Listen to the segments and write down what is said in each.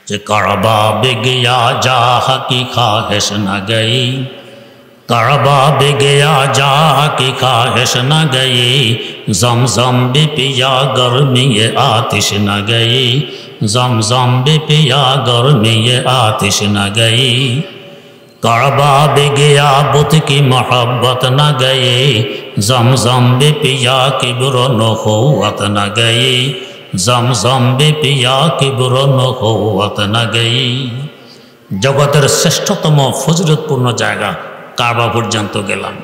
कि काबा भी गया जहाँ की ख्वाहिश न गई, काबा भी गया जहाँ की ख्वाहिश न गई, ज़मज़म भी पिया गर्मी ये आतिश न गई, ज़मज़म भी पिया गर्मी ये आतिश न गई। काबा भी गया बुत की मोहब्बत न गई, ज़मज़म भी पिया किब्र नखुवत न गई, ज़मज़म भी पिया किब्र नखुवत न गई। जगतेर श्रेष्ठतम फजिलतपूर्ण जायगा काबा पर्यन्त गेलाम,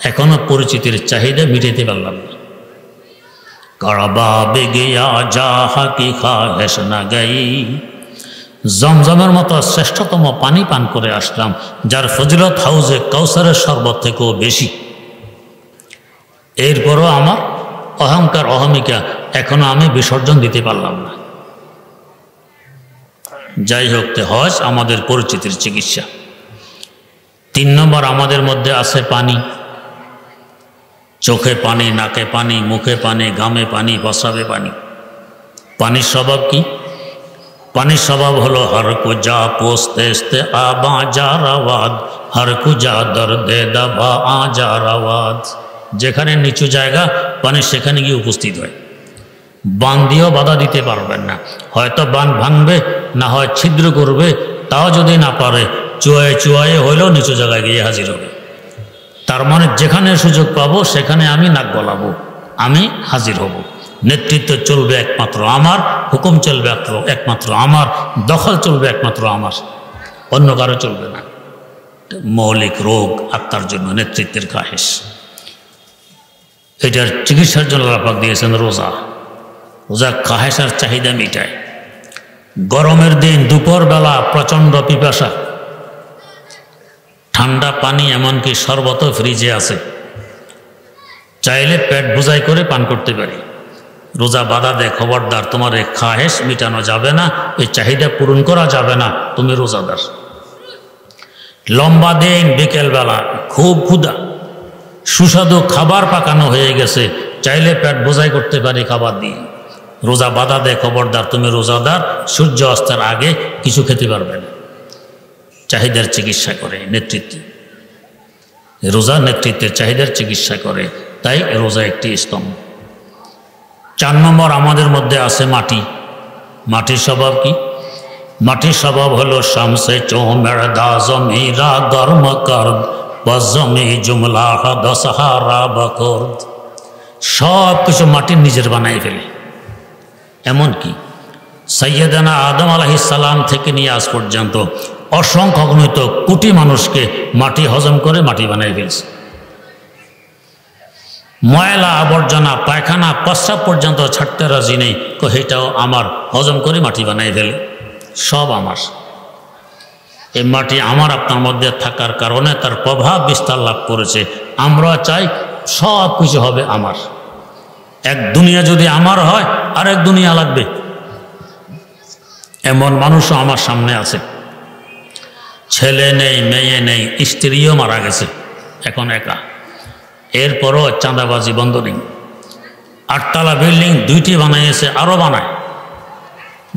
एखोनो परिचितिर चाहिदा मिटाते पारलाम ना। काबा भी गया जहाँ की ख्वाहिश न गई, जमजमेर मतो श्रेष्ठतम पानी पान करे आसलाम, जार फजिलत हाउजे काउसारेर शरबत थेकेও बेशी। एरपरो आमार अहंकार अहमिका एखोनो आमी विसर्जन दिते पारलाम ना। যাই হোক, হজ আমাদের পরিচিতির চিকিৎসা। 3 নম্বর আমাদের মধ্যে আছে পানি। চোখে পানি, নাকে পানি, মুখে পানি, ঘামে পানি, প্রস্রাবে পানি। পানির স্বভাব কি? পানির স্বভাব হলো হর কুজা পোস্তে আবা জারাওয়াদ, হর কুজা দর্দে দাবা আজারাওয়াদ। যেখানে নিচু জায়গা পানি সেখানে গিয়ে উপস্থিত হয়। বান দিয়েও বাধা দিতে পারবেন না, হয়তো বান ভাঙবে, না হয় ছিদ্র করবে, তাও যদি না পারে চুয়ায়ে চুয়ায়ে হইলেও নিচু জায়গায় গিয়ে হাজির হবে। তার মানে যেখানে সুযোগ পাবো সেখানে আমি নাক গলাবো, আমি হাজির হব। নেতৃত্ব চলবে একমাত্র আমার, হুকুম চলবে একমাত্র আমার, দখল চলবে একমাত্র আমার, অন্য কারো চলবে না। মৌলিক রোগ আত্মার জন্য নেতৃত্বের খাহেশ, এটার চিকিৎসার জন্য আল্লাহ পাক দিয়েছেন রোজা। রোজা খাহেশার চাহিদা মিটায়। গরমের দিন দুপুরবেলা প্রচণ্ড পিপাসা, ঠান্ডা পানি এমনকি শরবতও ফ্রিজে আছে, চাইলে পেট বোঝাই করে পান করতে পারি। রোজা বাধা দেয়, খবরদার, তোমার এই খাহেশ মিটানো যাবে না, এই চাহিদা পূরণ করা যাবে না, তুমি রোজাদার। লম্বা দিন, বিকেলবেলা খুব ক্ষুধা, সুস্বাদু খাবার পাকানো হয়ে গেছে, চাইলে পেট বোঝাই করতে পারি খাবার দিয়ে। রোজা বাধা দেয়, খবরদার, তুমি রোজাদার, সূর্য অস্তের আগে কিছু খেতে পারবে না। চাহিদার চিকিৎসা করে নেতৃত্ব, রোজা নেতৃত্বের চাহিদার চিকিৎসা করে, তাই রোজা একটি স্তম্ভ। 4 নম্বর আমাদের মধ্যে আছে মাটি। মাটির স্বভাব কি? মাটির স্বভাব হলো শামসে চৌমেরদা জমিরা গরম করদ বজমি জুমলা দশহারা বকরদ। সব কিছু মাটির নিজের বানাই ফেলে। এমনকি সৈয়দানা আদম আলাইহিস সালাম থেকে নিয়ে আজ পর্যন্ত অসংখ্য গণিত কোটি মানুষকে মাটি হজম করে মাটি বানাই ফেলছে। ময়লা আবর্জনা পায়খানা প্রস্রাব পর্যন্ত ছাড়তে রাজি নেই, এটাও আমার, হজম করে মাটি বানাই ফেলে। সব আমার। এই মাটি আমার আপনার মধ্যে থাকার কারণে তার প্রভাব বিস্তার লাভ করেছে। আমরা চাই সব কিছু হবে আমার। এক দুনিয়া যদি আমার হয়, আরেক দুনিয়া লাগবে, এমন মানুষও আমার সামনে আছে। ছেলে নেই, মেয়ে নেই, স্ত্রীও মারা গেছে, এখন একা। এরপরও চাঁদাবাজি বন্ধ নেই। 8 তলা বিল্ডিং 2টি বানাইছে, আরও বানায়।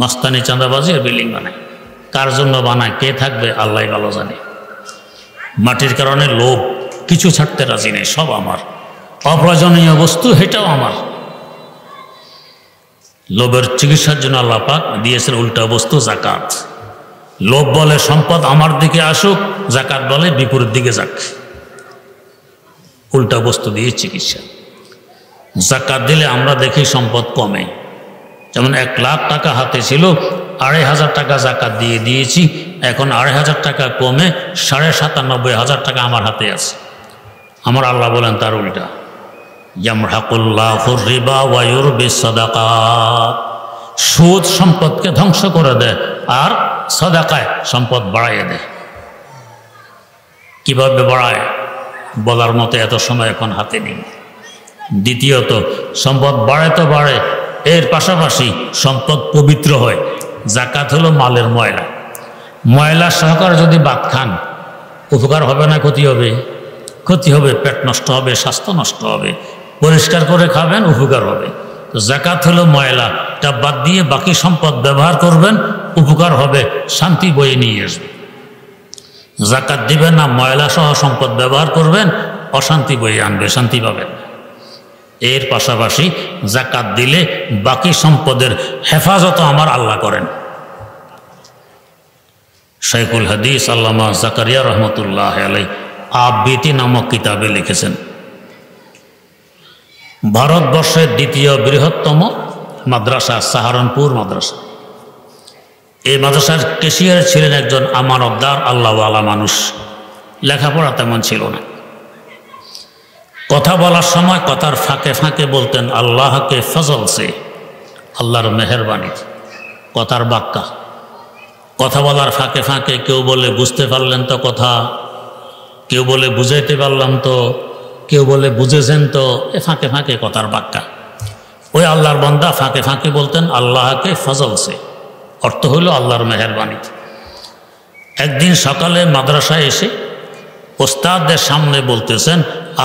মস্তানি চাঁদাবাজি আর বিল্ডিং বানায়। কার জন্য বানায়, কে থাকবে, আল্লাহ ভালো জানে। মাটির কারণে লোভ, কিছু ছাড়তে রাজি নেই, সব আমার। অপ্রয়োজনীয় বস্তু, এটাও আমার। লোভের চিকিৎসার জন্য আল্লাহ পাক দিয়েছেন উল্টা বস্তু, জাকাত। লোভ বলে সম্পদ আমার দিকে আসুক, জাকাত বলে বিপরীত দিকে যাক। উল্টা বস্তু দিয়ে চিকিৎসা। জাকাত দিলে আমরা দেখি সম্পদ কমে। যেমন 1 লাখ টাকা হাতে ছিল, 2,500 টাকা জাকাত দিয়ে দিয়েছি, এখন 2,500 টাকা কমে 97,500 টাকা আমার হাতে আছে। আমার আল্লাহ বলেন তার উল্টা, ইয়ামহাকুল্লাহুর রিবা ওয়া ইউরবিস সাদাকাত। সুদ সম্পদকে ধ্বংস করে দেয় আর সাদাকায় সম্পদ বাড়াইয়ে দেয়। কিভাবে বাড়ায় বলার মতো এত সময় এখন হাতে নেই। দ্বিতীয়ত, সম্পদ বাড়ে তো বাড়ে, এর পাশাপাশি সম্পদ পবিত্র হয়। জাকাত হলো মালের ময়লা। ময়লা সহকারে যদি ভাত খান, উপকার হবে না ক্ষতি হবে? ক্ষতি হবে, পেট নষ্ট হবে, স্বাস্থ্য নষ্ট হবে। পরিষ্কার করে খাবেন, উপকার হবে। তো জাকাত হলো ময়লা, এটা বাদ দিয়ে বাকি সম্পদ ব্যবহার করবেন, উপকার হবে, শান্তি বয়ে নিয়ে আসবে। জাকাত দিবেন না, ময়লা সহ সম্পদ ব্যবহার করবেন, অশান্তি বয়ে আনবে, শান্তি পাবেন। এর পাশাপাশি জাকাত দিলে বাকি সম্পদের হেফাজত আমার আল্লাহ করেন। শাইখুল হাদিস আল্লামা জাকারিয়া রহমতুল্লাহ আলাই আবৃতি নামক কিতাবে লিখেছেন, ভারতবর্ষের দ্বিতীয় বৃহত্তম মাদ্রাসা সাহারানপুর মাদ্রাসা। এই মাদ্রাসার ক্যাশিয়ার ছিলেন একজন আমানতদার আল্লাহওয়ালা মানুষ, লেখাপড়া তেমন ছিল না। কথা বলার সময় কথার ফাঁকে ফাঁকে বলতেন আল্লাহকে ফজল সে, আল্লাহর মেহেরবানি, কথার বাক্কা। কথা বলার ফাঁকে ফাঁকে কেউ বলে বুঝতে পারলেন তো কথা, কেউ বলে বুঝাইতে পারলাম তো, কেউ বলে বুঝেছেন তো, এ ফাঁকে ফাঁকে কথার বাক্কা। ওই আল্লাহর বান্দা ফাঁকে ফাঁকে বলতেন আল্লাহকে ফজল সে, অর্থ হইল আল্লাহর মেহেরবানি। একদিন সকালে মাদ্রাসায় এসে ওস্তাদদের সামনে বলতেছেন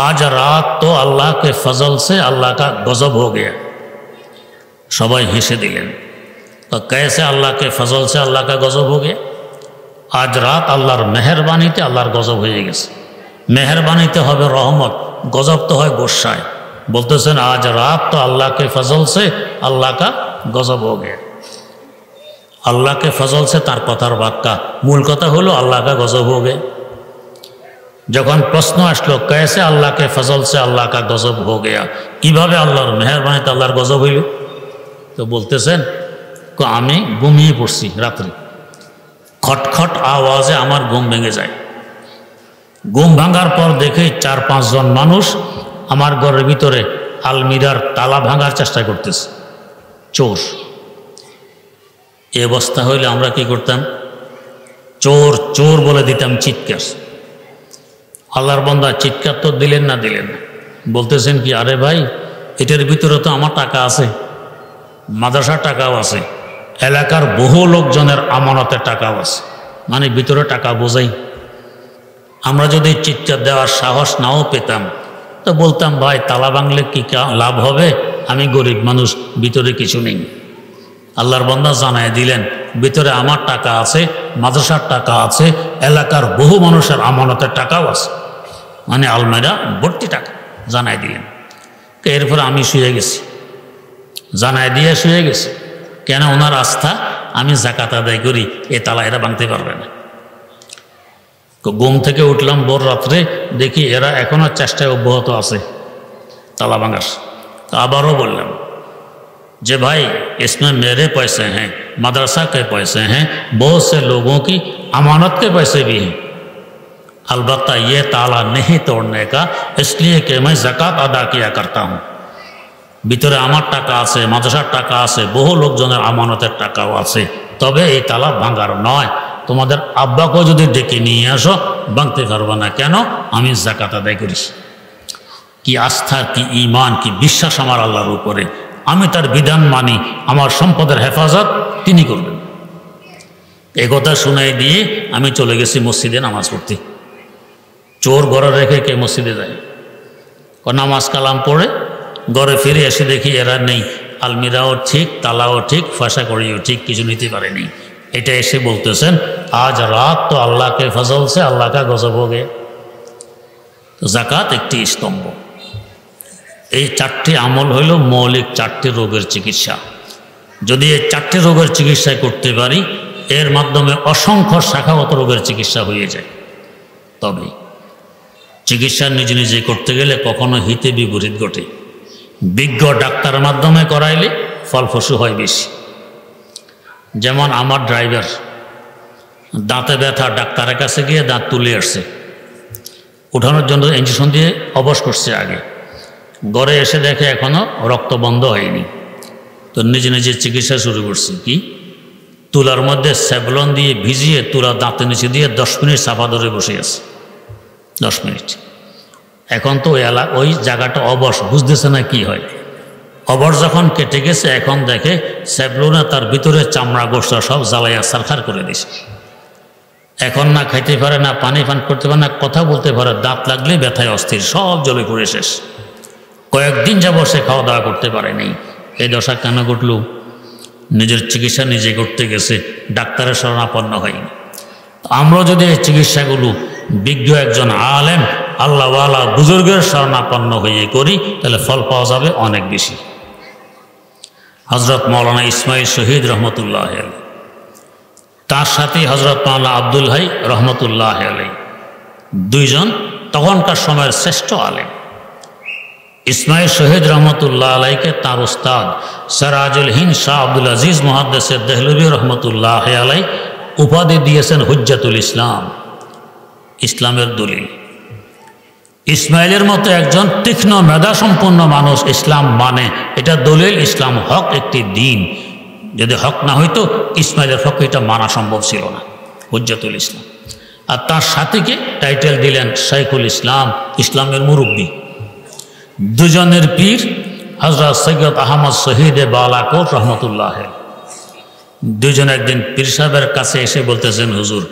আজ রাত তো আল্লাহ কে ফজল সে আল্লাহ কা গজব হো গয়া। সবাই হেসে দিলেন। তো कैसे আল্লাহ কে ফজল সে আল্লাহ কা গজব হো গয়া? আজ রাত আল্লাহর মেহেরবানিতে আল্লাহর গজব হয়ে গেছে। মেহেরবানিতে হবে রহমত, গজব তো হয় গোসায়। বলতেছেন আজ রাত তো আল্লাহ কে ফজল সে আল্লাহ কা গজব হো গয়া। আল্লাহকে ফজল সে তার কথার বাক্যা, মূল কথা হলো আল্লাহ কা গজব হো গয়া। যখন প্রশ্ন আসলো कैसे আল্লাহকে ফজল সে আল্লাহ কা গজব হো গয়া, কিভাবে আল্লাহর মেহেরবানিতে আল্লাহর গজব হইল? তো বলতেছেন আমি ঘুমিয়ে পড়ছি রাত্রে, খটখট আওয়াজে আমার ঘুম ভেঙে যায়। ঘুম ভাঙার পর দেখে 4-5 জন মানুষ আমার ঘরের ভিতরে আলমিরার তালা ভাঙার চেষ্টা করতেছে, চোর। এ অবস্থা হইলে আমরা কি করতাম? চোর চোর বলে দিতাম চিৎকার। আল্লাহর বান্দা চিৎকার তো দিলেন না, বলতেছেন কি আরে ভাই এটার ভিতরে তো আমার টাকা আছে, মাদ্রাসার টাকাও আছে, এলাকার বহু লোকজনের আমানতের টাকাও আছে, মানে ভিতরে টাকা বোঝাই। আমরা যদি চিৎকার দেওয়ার সাহস নাও পেতাম তো বলতাম ভাই তালা ভাঙলে কি লাভ হবে, আমি গরিব মানুষ, ভিতরে কিছু নেই। আল্লাহর বান্দা জানায় দিলেন ভিতরে আমার টাকা আছে, মাদ্রাসার টাকা আছে, এলাকার বহু মানুষের আমানতের টাকাও আছে, মানে আলমারিরা ভর্তি টাকা। জানায় দিলেন। এরপর আমি শুয়ে গেছি, জানায় দিয়ে শুয়ে গেছি। কেন? ওনার আস্থা আমি জাকাত আদায় করি, এ তালা এরা ভাঙতে পারবে না। ঘুম থেকে উঠলাম ভোর রাত্রে, দেখি এরা এখনো চেষ্টায় অব্যাহত আছে তালা ভাঙার। তো আবারও বললাম যে भाई इसमें मेरे पैसे हैं, मदरसा के पैसे हैं, बहुत से लोगों की अमानत के पैसे भी हैं, अलबत्ता ये ताला नहीं तोड़ने का इसलिए कि मैं ज़कात अदा किया करता हूँ। ভিতরে আমার টাকা আছে, মাদ্রাসার টাকা আছে, বহু লোকজনের আমানতের টাকাও আছে, তবে এই তালা ভাঙার নয়। তোমাদের আব্বাকেও যদি ডেকে নিয়ে আসো ভাঙতে পারবে না। কেন? আমি জাকাত আদায় করিস। কি আস্থা, কি ঈমান, কি বিশ্বাস আমার আল্লাহর উপরে। আমি তার বিধান মানি, আমার সম্পদের হেফাজত তিনি করবেন। এই কথা শুনাই দিয়ে আমি চলে গেছি মসজিদে নামাজ পড়তে। চোর ঘরে রেখে কে মসজিদে যায়? নামাজ কালাম পড়ে ঘরে ফিরে এসে দেখি এরা নেই, আলমিরাও ঠিক, তালাও ঠিক, ফয়সা করিও ঠিক, কিছু নিতে পারেনি। এটা এসে বলতেছেন আজ রাত তো আল্লাহকে ফজল সে আল্লাহ কা গজব হো গয়া। তো জাকাত একটি স্তম্ভ। এই 4টি আমল হইল মৌলিক 4টি রোগের চিকিৎসা। যদি এই 4টি রোগের চিকিৎসা করতে পারি, এর মাধ্যমে অসংখ্য শাখাগত রোগের চিকিৎসা হয়ে যায়। তবে চিকিৎসা নিজে নিজে করতে গেলে কখনো হিতে বিপরীত ঘটে। বিজ্ঞ ডাক্তারের মাধ্যমে করাইলে ফলপ্রসূ হয় বেশি। যেমন আমার ড্রাইভার দাঁতে ব্যথা, ডাক্তারের কাছে গিয়ে দাঁত তুলে আসছে, উঠানোর জন্য ইঞ্জেকশন দিয়ে অবশ করছে আগে, ঘরে এসে দেখে এখনো রক্ত বন্ধ হয়নি। তো নিজে নিজে চিকিৎসা শুরু করছে। কি? তুলার মধ্যে স্যাভলন দিয়ে ভিজিয়ে তুলা দাঁতের নিচে দিয়ে 10 মিনিট চাপা ধরে বসে আছে। 10 মিনিট। এখন তো ওই জায়গাটা অবশ, বুঝতেছে না কি হয়। অবশ যখন কেটে গেছে, এখন দেখে স্যাভলনে তার ভিতরে চামড়া গোস্ত সব জ্বালাইয়া সারখার করে দিছে। এখন না খাইতে পারে, না পানি পান করতে পারে, না কথা বলতে পারে, দাঁত লাগলে ব্যথায় অস্থির, সব জ্বলে পড়ে শেষ। কয়েকদিন যাবত সে খাওয়া দাওয়া করতে পারেনি। এই দশা কেন ঘটল? নিজের চিকিৎসা নিজে করতে গেছে, ডাক্তারের শরণাপন্ন হয়নি। আমরা যদি এই চিকিৎসাগুলো বিজ্ঞ একজন আলেম আল্লাহওয়ালা বুজুর্গের শরণাপন্ন হয়ে করি তাহলে ফল পাওয়া যাবে অনেক বেশি। হজরত মৌলানা ইসমাইল শহীদ রহমতুল্লাহ আলাই, তার সাথে হজরত মৌলানা আব্দুল হাই রহমতুল্লাহ আলাই, দুইজন তখনকার সময়ের শ্রেষ্ঠ আলেম। ইসমাইল শহীদ রহমতুল্লাহ আলাইকে তার উস্তাদ সিরাজুল হিন্দ শাহ আব্দুল আজিজ মুহাদ্দিস দেহলভী রহমতুল্লাহ আলাই উপাধি দিয়েছেন হুজ্জাতুল ইসলাম, ইসলামের দলিল। ইসমাইলের মতো একজন তীক্ষ্ণ মেধাসম্পন্ন মানুষ ইসলাম মানে, এটা দলিল, ইসলাম হক একটি দিন। যদি হক না হইতো ইসমাইলের হক এটা মানা সম্ভব ছিল না, হুজ্জাতুল ইসলাম। আর তার সাথীকে টাইটেল দিলেন শাইখুল ইসলাম, ইসলামের মুরব্বী। দুজনের পীর হযরত সৈয়দ আহমদ শহীদে বালাকোট রহমতুল্লাহ। দুজন একদিন পীর সাহেবের কাছে এসে বলতেছেন, হুজুর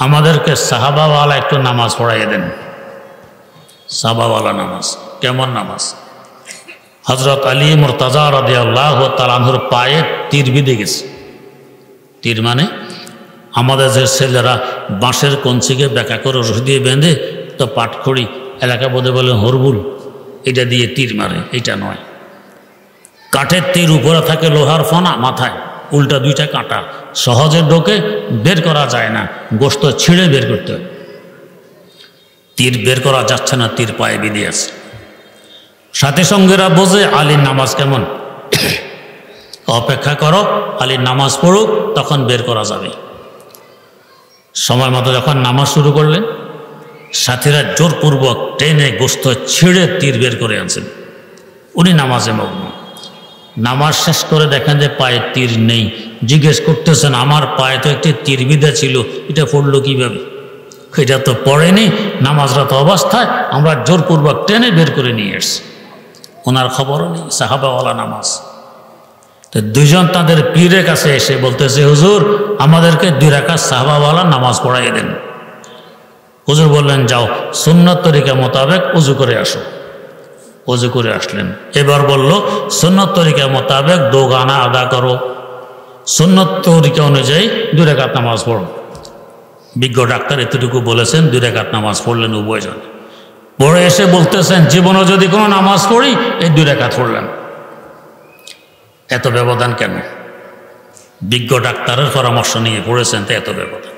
আমাদেরকে সাহাবাওয়ালা একটু নামাজ পড়াইয়ে দেন। সাহাবাওয়ালা নামাজ কেমন নামাজ? হজরত আলী মুরতাজা রাদিয়াল্লাহু তাআলা আনহুর পায়ে তীর বিঁধে গেছে। তীর মানে আমাদের যে ছেলেরা বাঁশের কঞ্চিকে বেঁকা করে রশি দিয়ে বেঁধে তো পাটখড়ি এলাকা বোধে বলে হরবুল, এটা দিয়ে তীর মারে, এটা নয়। কাঠের তীর উপরে থাকে লোহার ফনা, মাথায় উল্টা দুইটা কাঁটা, সহজে ঢোকে, বের করা যায় না, গোশত ছিঁড়ে বের করতে হয়। তীর বের করা যাচ্ছে না, তীর পায়ে বিঁধে আছে। সাথী সঙ্গীরা বোঝে আলীর নামাজ কেমন, অপেক্ষা করো আলীর নামাজ পড়ুক তখন বের করা যাবে। সময় মতো যখন নামাজ শুরু করলেন, সাথীরা জোরপূর্বক টেনে গোশত ছিঁড়ে তীর বের করে আনছেন। উনি নামাজে মগ্ন। নামাজ শেষ করে দেখেন যে পায়ে তীর নেই। জিজ্ঞেস করতেছেন, আমার পায়ে তো একটি তীর বিঁধা ছিল, এটা পড়লো কীভাবে? এটা তো পড়েনি, নামাজরত অবস্থায় আমরা জোরপূর্বক টেনে বের করে নিয়ে এসছি। ওনার খবরও নেই, সাহাবাওয়ালা নামাজ। তো দুজন তাদের পীরের কাছে এসে বলতেছে, হুজুর আমাদেরকে 2 রাকাত সাহাবাওয়ালা নামাজ পড়াইয়ে দেন। হুজুর বললেন, যাও সুন্নত তরিকা মোতাবেক উজু করে আসো। উজু করে আসলেন। এবার বলল, সুন্নত তরিকা মোতাবেক 2 গানা আদা করো, সুন্নত তরিকা অনুযায়ী 2 রাকাত নামাজ পড়ো। বিজ্ঞ ডাক্তার এতটুকু বলেছেন, 2 রাকাত নামাজ পড়লেন উভয়জন। পড়ে এসে বলতেছেন, জীবনে যদি কোনো নামাজ পড়ি এই 2 রাকাত পড়লেন। এত ব্যবধান কেন? বিজ্ঞ ডাক্তারের পরামর্শ নিয়ে পড়েছেন, তো এত ব্যবধান।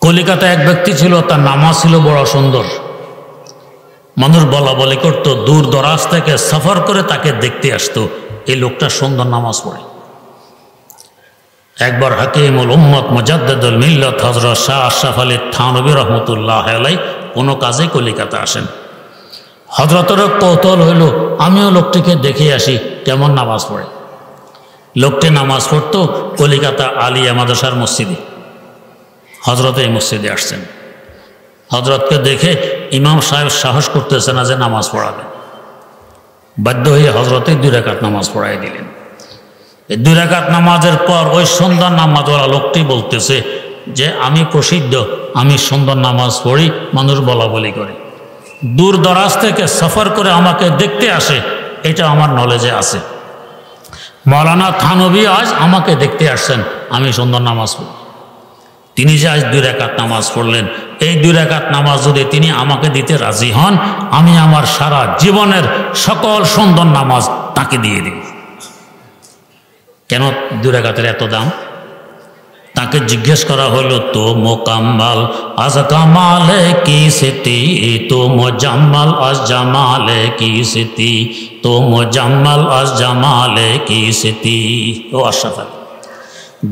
কলিকাতায় এক ব্যক্তি ছিল, তার নামাজ ছিল বড় সুন্দর। মানুষ বলা বলি করতো, দূর দরাজ থেকে সফর করে তাকে দেখতে আসতো, এই লোকটা সুন্দর নামাজ পড়ে। একবার হাকিমুল উম্মত মুজাদ্দিদুল মিল্লাত হযরত শাহ আশরাফ আলী থানভী রহমতুল্লাহ আলাইহি কোনো কাজে কলিকাতা আসেন। হযরতের কৌতূহল হইল, আমিও লোকটিকে দেখে আসি কেমন নামাজ পড়ে। লোকটি নামাজ পড়তো কলিকাতা আলিয়া মাদ্রাসার মসজিদে। হযরত এই মসজিদে আসছেন। হযরতকে দেখে ইমাম সাহেব সাহস করতেছে না যে নামাজ পড়াবেন। বাধ্য হয়ে হযরতে 2 রাকাত নামাজ পড়াই দিলেন। এই 2 রাকাত নামাজের পর ওই সুন্দর নামাজওয়ালা লোকটি বলতেছে যে, আমি প্রসিদ্ধ, আমি সুন্দর নামাজ পড়ি, মানুষ বলা বলি করে, দূর দরাজ থেকে সফর করে আমাকে দেখতে আসে, এটা আমার নলেজে আছে। মৌলানা থানভী আজ আমাকে দেখতে আসছেন, আমি সুন্দর নামাজ পড়ি। তিনি যে আজ 2 রাকাত নামাজ পড়লেন, এই 2 রাকাত নামাজ যদি তিনি আমাকে দিতে রাজি হন, আমি আমার সারা জীবনের সকল সুন্দর নামাজ তাকে দিয়ে দিই। কেন 2 রাকাতের এত দাম? তাকে জিজ্ঞেস করা হলো, তো মোকাম্মাল আজ কামালে কি সিতি, তো মোজাম্মাল আজ জামালে কি সিতি, তো মোজাম্মাল আজ জামালে কি সিতি। ও আশরাফ আলী,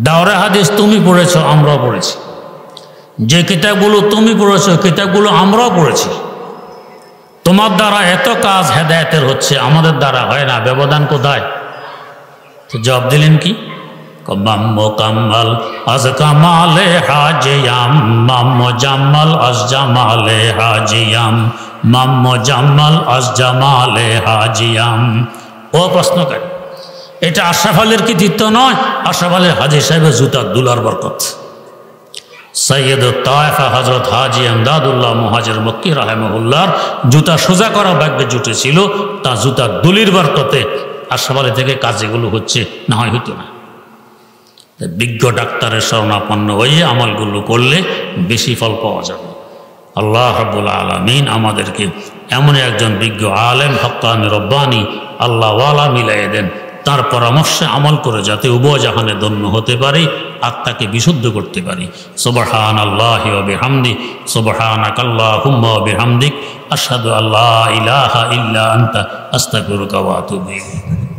দাওরা হাদিস তুমি পড়েছ, আমরাও পড়েছি। যে কিতাবগুলো তুমি পড়েছ, কিতাবগুলো আমরাও পড়েছি। তোমার দ্বারা এত কাজ হেদায়েতের হচ্ছে, আমাদের দ্বারা হয় না, ব্যবধান কোথায়? তো জবাব দিলেন কি? মাম্মো কাম্মাল আজ কামালে হাজিয়াম, মাম্মো জাম্মাল আজ জামালে হাজিয়াম, মাম্মো জাম্মাল আজ জামালে হাজিয়াম। ও প্রশ্নকারী, এটা আশরাফ আলীর কৃতিত্ব নয়, আশরাফ আলীর হাজী সাহেবের জুতার দুলার বরকত। সৈয়দ তায়েফা হযরত হাজী এমদাদুল্লাহ মুহাজির মক্কি রাহিমাহুল্লাহর জুতা সোজা করা ভাগ্যে জুটেছিল, তা জুতার দুলির বরকতে হাসপাতালে থেকে কাজেগুলো হচ্ছে, না হয় হতো না। বিজ্ঞ ডাক্তারের শরণাপন্ন হয়ে আমলগুলো করলে বেশি ফল পাওয়া যাবে। আল্লাহ রাব্বুল আলামিন আমাদেরকে এমন একজন বিজ্ঞ আলেম হক্কানি রব্বানি আল্লাহওয়ালা মিলাই দেন, তার পরামর্শে আমল করে যাতে উভয় জাহানে ধন্য হতে পারি, আত্মাকে বিশুদ্ধ করতে পারি। সুবহানাল্লাহি ওয়া বিহামদি, সুবহানাকাল্লাহুম্মা ওয়া বিহামদিক, আশহাদু আল্লা ইলাহা ইল্লা আনতা, আস্তাগফিরুকা ওয়া আতুবু ইলাইক।